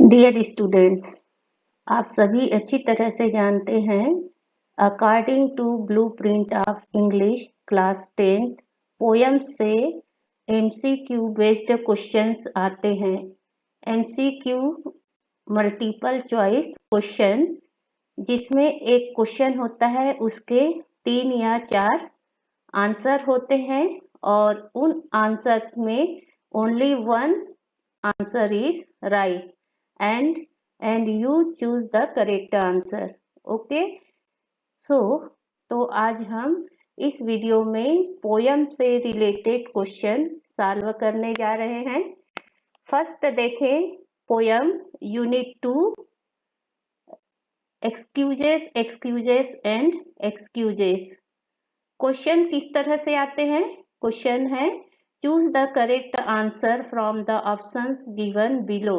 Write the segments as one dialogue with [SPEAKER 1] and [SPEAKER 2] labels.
[SPEAKER 1] Dear students, आप सभी अच्छी तरह से जानते हैं according to blueprint of English class 10 poem से एमसीक्यू बेस्ड क्वेश्चंस आते हैं। एमसीक्यू मल्टीपल चॉइस क्वेश्चन, जिसमें एक क्वेश्चन होता है, उसके 3 या 4 आंसर होते हैं और उन आंसर्स में only one answer is right and you choose the correct answer. Okay, so तो आज हम इस वीडियो में पोयम से रिलेटेड क्वेश्चन सॉल्व करने जा रहे हैं। फर्स्ट देखें poem unit 2 excuses excuses and excuses. Question किस तरह से आते हैं? क्वेश्चन है choose the correct answer from the options given below.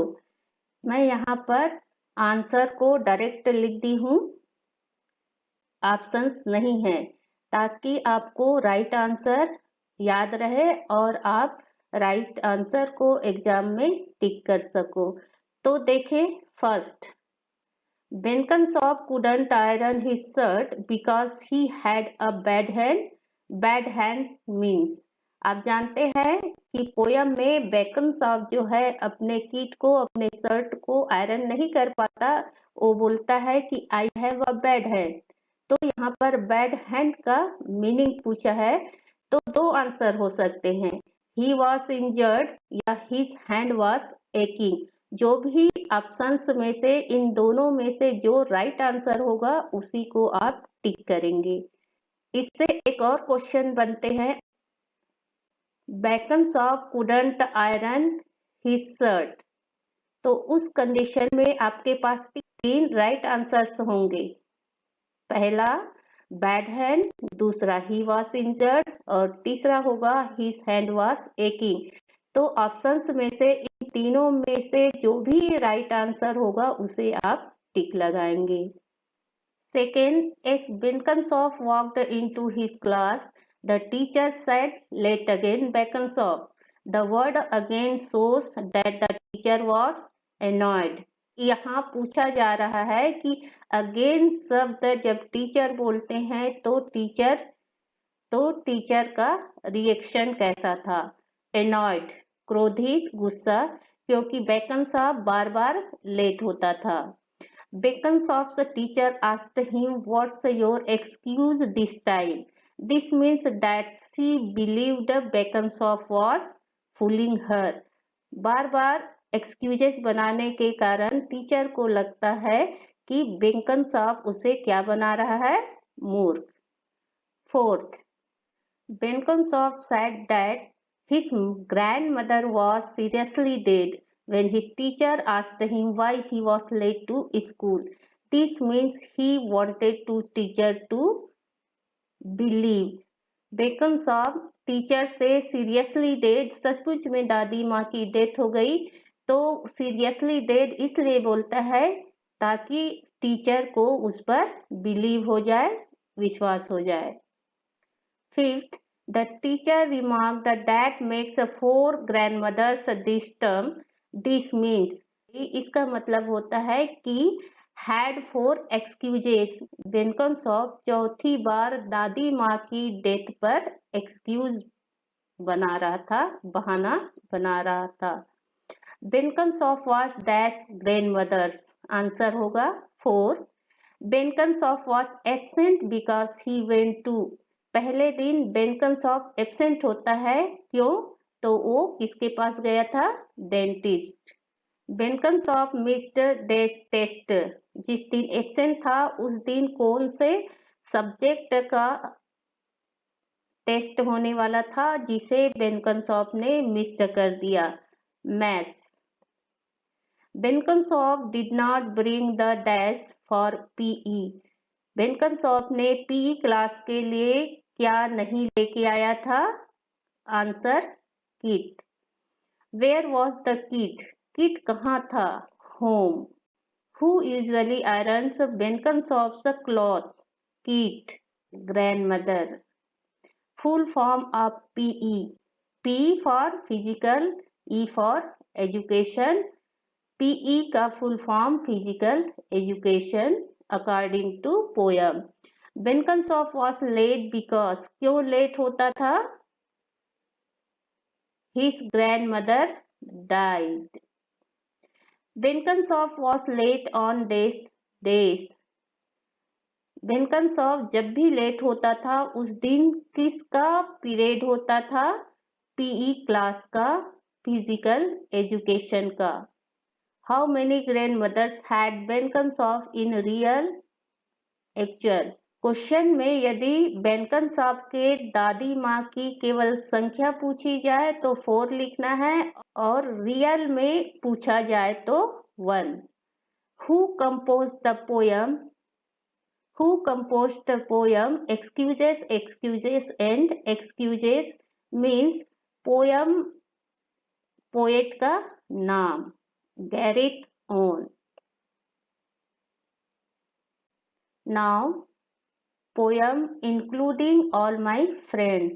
[SPEAKER 1] मैं यहाँ पर आंसर को डायरेक्ट लिख दी हूँ, ऑप्शंस नहीं है, ताकि आपको राइट आंसर याद रहे और आप राइट आंसर को एग्जाम में टिक कर सको। तो देखें, first, Blenkinsop couldn't iron his shirt because he had a bad hand. Bad hand means, आप जानते हैं कि पोयम में बेकनसॉप जो है अपने किट को, अपने शर्ट को आयरन नहीं कर पाता। वो बोलता है कि I have a bad hand. तो यहाँ पर बैड हैंड का मीनिंग पूछा है, तो दो आंसर हो सकते हैं, ही वॉज इंजर्ड या हिज हैंड वॉज एकिंग। जो भी ऑप्शंस में से इन दोनों में से जो राइट आंसर होगा उसी को आप टिक करेंगे। इससे एक और क्वेश्चन बनते हैं, बेकनसॉप कुडंट आयरन हिज शर्ट। तो उस कंडीशन में आपके पास 3 राइट आंसर्स होंगे। पहला बैड हैंड, दूसरा ही वॉज इंजर्ड और तीसरा होगा हिज हैंड वॉज एकिंग। तो ऑप्शंस में से इन तीनों में से जो भी राइट आंसर होगा उसे आप टिक लगाएंगे। Second, S Blenkinsop walked into his class, the teacher said, "Let again Blenkinsop." The word again shows that the teacher was annoyed. यहाँ पूछा जा रहा है कि अगेन शब्द जब टीचर बोलते हैं तो टीचर का रिएक्शन कैसा था? एनॉयड, क्रोधित, गुस्सा, क्योंकि बेकनसॉप बार बार लेट होता था। Blenkinsop's teacher asked him, "What's your excuse this time?" This means that she believed Blenkinsop was fooling her. Bar bar excuses बनाने के कारण टीचर को लगता है कि Blenkinsop उसे क्या बना रहा है? मूर्ख। Fourth, Blenkinsop said that his grandmother was seriously dead when his teacher asked him why he was late to school. This means he wanted to teacher to believe. Blenkinsop teacher से seriously dead, सचमुच में दादी माँ की death हो गई, तो seriously dead इसलिए बोलता है ताकि टीचर को उस पर बिलीव हो जाए, विश्वास हो जाए। Fifth, the teacher remarked that makes 4 grandmothers this term. This means, इसका मतलब होता है कि had 4 excuses. Blenkinsop चौथी बार दादी माँ की डेथ पर एक्सक्यूज बना रहा था, बहाना बना रहा था। Blenkinsop was dash grandmothers. Answer होगा 4. Blenkinsop was absent because he went to, पहले दिन Blenkinsop एब्सेंट होता है, क्यों? तो वो किसके पास गया था? डेंटिस्ट। Blenkinsop missed टेस्ट, जिस दिन एब्सेंट था उस दिन कौन से सब्जेक्ट का टेस्ट होने वाला था जिसे Blenkinsop ने मिस्ड कर दिया? Maths. Blenkinsop did not bring the dash for PE. Blenkinsop ने PE क्लास के लिए क्या नहीं लेके आया था? Answer kit. Where was the kit? Kit कहाँ था? Home. Who usually irons Blenkinsop's cloth? Kit. Grandmother. Full form of PE. P for physical, E for education, PE का full form physical education according to poem. बेनकनसॉफ was late because, क्यों late होता था? His grandmother died. बेनकनसॉफ was late on days. बेनकनसॉफ जब भी late होता था उस दिन किसका पीरियड होता था? पीई क्लास का, फिजिकल एजुकेशन का। हाउ मेनी ग्रैंडमदर्स हैड बेनकनसॉफ इन रियल एक्चुअल? क्वेश्चन में यदि बेनकनसॉफ के दादी माँ की केवल संख्या पूछी जाए तो 4 लिखना है और रियल में पूछा जाए तो 1। Who compose the poem? Who composed the poem Excuses, Excuses and Excuses means poem, poet का नाम Gareth Owen। Now poem including all my friends।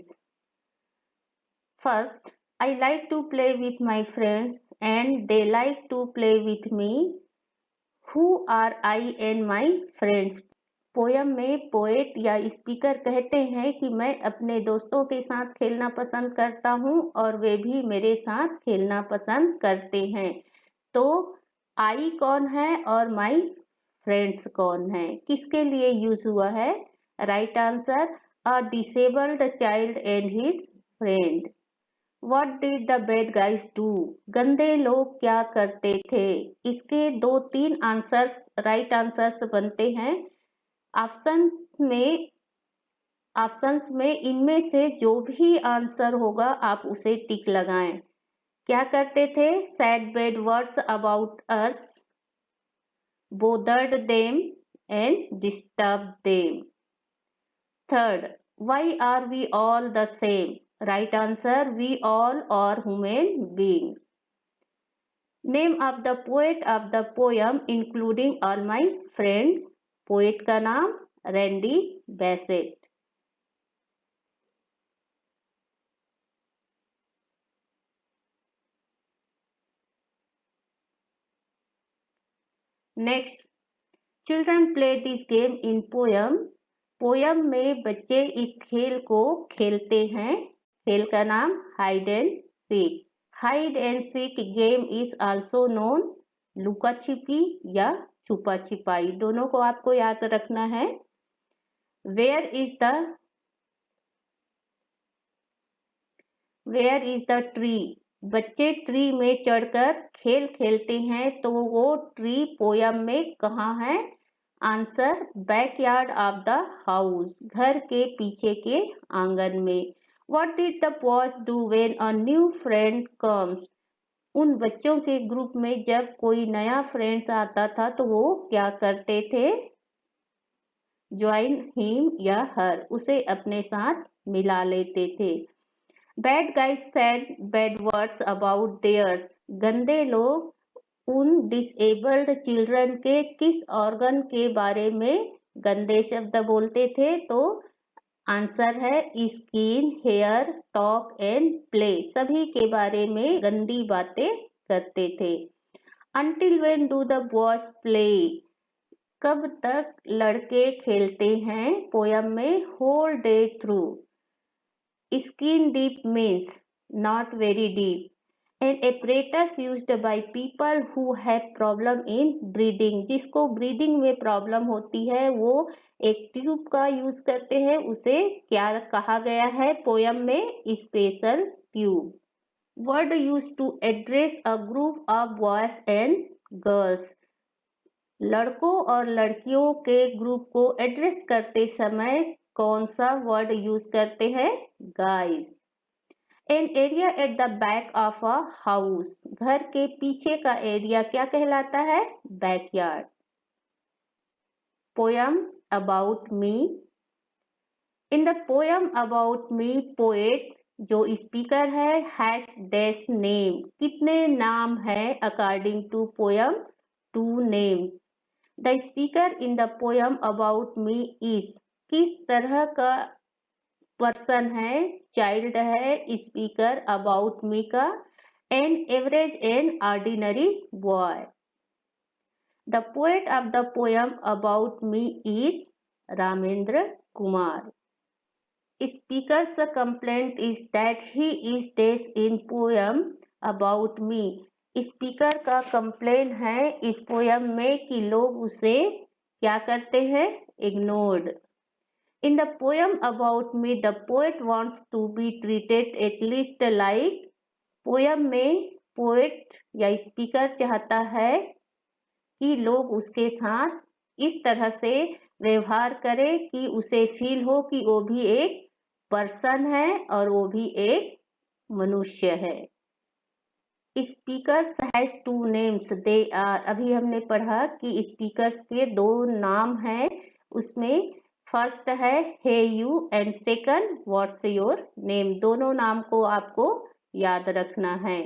[SPEAKER 1] First, I like to play with my friends and they like to play with me। Who are I and my friends? Poem में poet या speaker कहते हैं कि मैं अपने दोस्तों के साथ खेलना पसंद करता हूं और वे भी मेरे साथ खेलना पसंद करते हैं। तो आई कौन है और माई फ्रेंड्स कौन है? किसके लिए यूज हुआ है? Right answer, a disabled child and his friend. What did the bad guys do? गंदे लोग क्या करते थे? इसके 2-3 आंसर्स राइट आंसर्स बनते हैं। ऑप्शंस में इनमें से जो भी आंसर होगा आप उसे टिक लगाएं। क्या करते थे? said bad words about us, bothered them and disturbed them। Third, why are we all the same? Right answer, we all are human beings। Name of the poet of the poem including all my friends। Poet का नाम Randy Bassett. Next, children play this game in poem. Poem में बच्चे इस खेल को खेलते हैं। खेल का नाम hide and seek. Hide and seek game is also known लुका छिपी या छुपा छिपाई, दोनों को आपको याद रखना है। Where is the tree? बच्चे ट्री में चढ़कर खेल खेलते हैं तो वो ट्री पोयम में कहाँ है? Answer, backyard of the house, घर के पीछे के आंगन में। What did the boys do when a new friend comes? उन बच्चों के ग्रुप में जब कोई नया फ्रेंड्स आता था तो वो क्या करते थे? ज्वाइन हिम या हर, उसे अपने साथ मिला लेते थे। Bad guys said bad words about theirs. गंदे लोग उन डिसेबल्ड चिल्ड्रन के किस ऑर्गन के बारे में गंदे शब्द बोलते थे? तो आंसर है skin, hair, talk and play, सभी के बारे में गंदी बातें करते थे। Until when do the boys play? कब तक लड़के खेलते हैं? पोयम में whole day through। Skin deep means not very deep। An apparatus used by people who have problem in breathing। जिसको ब्रीदिंग में प्रॉब्लम होती है वो एक ट्यूब का यूज करते हैं, उसे क्या कहा गया है पोयम में? Special tube. Word use to address a group of boys and girls. लड़कों और लड़कियों के ग्रुप को एड्रेस करते समय कौन सा वर्ड यूज करते हैं? Guys. An area at the back of a house. घर के पीछे का एरिया क्या कहलाता है? Backyard. Poem about me. In the poem about me poet जो स्पीकर है हैज डैश नेम। कितने नाम है according to poem? 2 name. The speaker in the poem about me is, किस तरह का पर्सन है? चाइल्ड है स्पीकर अबाउट मी का। An average and ordinary boy. The poet of the poem About Me is Ramendra Kumar. Speaker's complaint is that he is dash in poem About Me. Speaker का complain है इस poem में कि लोग उसे क्या करते हैं, ignored. In the poem About Me, the poet wants to be treated at least like. Poem में पोएट या स्पीकर चाहता है कि लोग उसके साथ इस तरह से व्यवहार करें कि उसे फील हो कि वो भी एक पर्सन है और वो भी एक मनुष्य है. Speakers has two names, they are. अभी हमने पढ़ा कि स्पीकर्स के दो नाम हैं. उसमें फर्स्ट है hey you and second what's your name. दोनों नाम को आपको याद रखना है.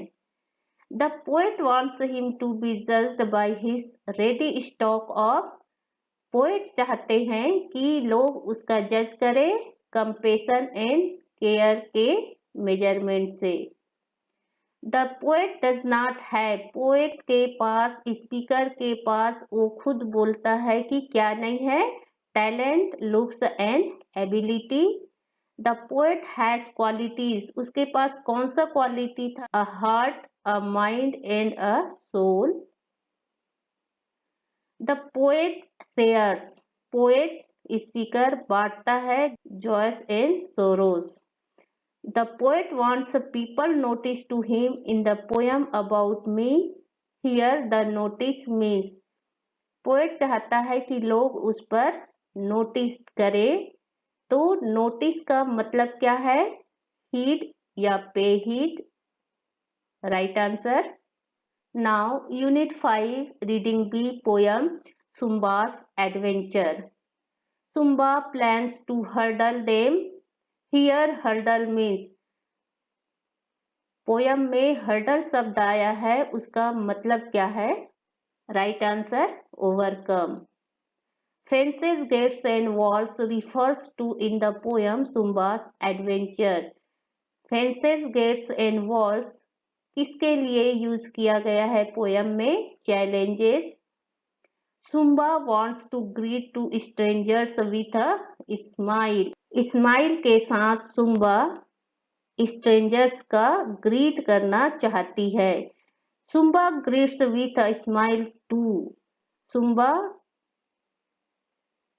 [SPEAKER 1] The poet wants him to be judged by his ready stock of. Poet चाहते हैं कि लोग उसका जज करें कंपेशन एंड केयर के मेजरमेंट से. The poet does not have. Poet के पास, स्पीकर के पास, वो खुद बोलता है कि क्या नहीं है, talent, looks and ability. The poet has qualities. उसके पास कौन सा क्वालिटी था, a heart, a mind and a soul. The poet shares. Poet speaker बांटता है joys and sorrows. The poet wants people notice to him in the poem About Me. Here the notice means. Poet चाहता है कि लोग उस पर notice करें. तो notice का मतलब क्या है, हीड या पे heed. Right answer. Now Unit 5 Reading B poem Sumba's Adventure. Sumba plans to hurdle them. Here hurdle means. Poem में हर्डल शब्द आया है, उसका मतलब क्या है, right answer overcome. Fences, gates and walls refers to in the poem Sumba's Adventure. Fences, gates and walls किसके लिए यूज किया गया है पोयम में, challenges. Sumba wants to greet to strangers with a smile. Smile के साथ Sumba strangers का greet करना चाहती है. Sumba greets with a smile to. Sumba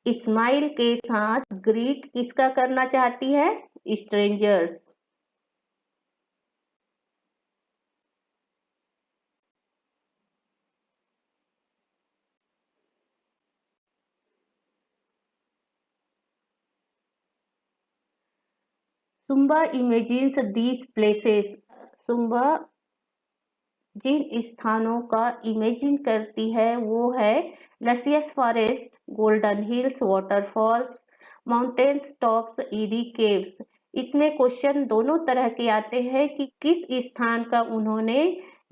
[SPEAKER 1] smile के साथ ग्रीट किसका करना चाहती है, strangers. Sumba imagines these places. Sumba जिन स्थानों का इमेजिन करती है वो है luscious forest, golden hills, waterfalls, mountains tops, eerie caves. इसमें क्वेश्चन दोनों तरह के आते हैं कि किस स्थान का उन्होंने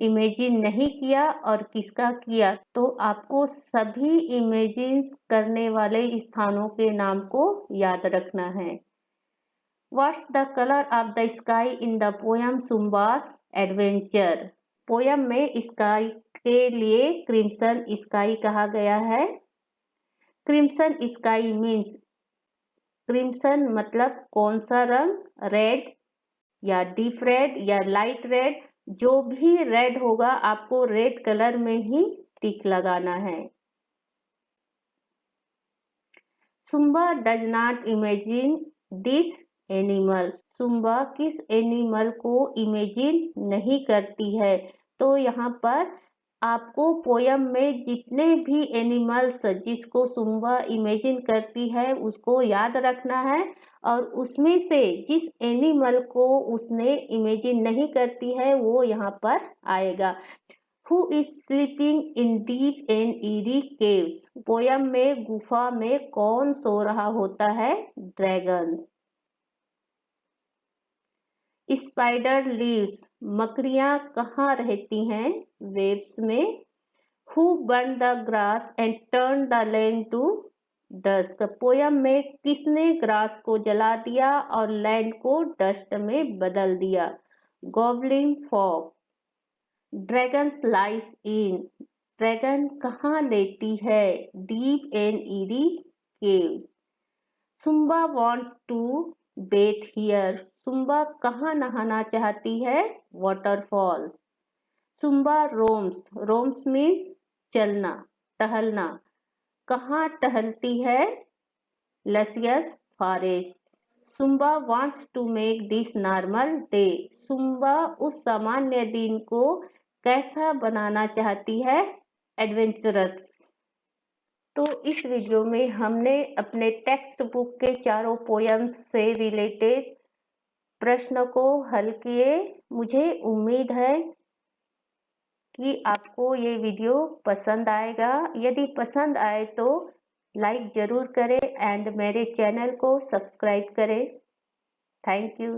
[SPEAKER 1] इमेजिन नहीं किया और किसका किया. तो आपको सभी इमेजिन करने वाले स्थानों के नाम को याद रखना है. What's the color of the sky in the poem Sumba's Adventure? Poem में स्काई के लिए क्रिम्सन स्काई कहा गया है. क्रिम्सन स्काई मीन्स, क्रिम्सन मतलब कौन सा रंग, रेड या डीप रेड या लाइट रेड. जो भी रेड होगा आपको रेड कलर में ही टिक लगाना है. Zumba does not imagine this animal. Zumba किस एनिमल को इमेजिन नहीं करती है. तो यहाँ पर आपको पोयम में जितने भी एनिमल्स जिसको सुम्बा इमेजिन करती है उसको याद रखना है और उसमें से जिस एनिमल को उसने इमेजिन नहीं करती है वो यहाँ पर आएगा. Who is sleeping in deep and eerie caves? Poem में गुफा में कौन सो रहा होता है, ड्रैगन. Spider leaves. मकड़ियां कहाँ रहती हैं, वेब्स में. Who burned the grass and turned the land to dust? Poem में किसने ग्रास को जला दिया और लैंड को डस्ट में बदल दिया, gobbling fog. Dragons lies in. Dragon कहाँ लेटी है? Deep and eerie caves. Sumba wants to bathe here. Sumba कहाँ नहाना चाहती है? Waterfall. Sumba roams. Roams means चलना, टहलना। कहाँ टहलती है? Luscious forest. Sumba wants to make this normal day। Sumba उस सामान्य दिन को कैसा बनाना चाहती है? एडवेंचरस। तो इस वीडियो में हमने अपने टेक्स्ट बुक के चारों पोएम्स से रिलेटेड प्रश्न को हल किए। मुझे उम्मीद है कि आपको ये वीडियो पसंद आएगा। यदि पसंद आए तो लाइक ज़रूर करें एंड मेरे चैनल को सब्सक्राइब करें। Thank you.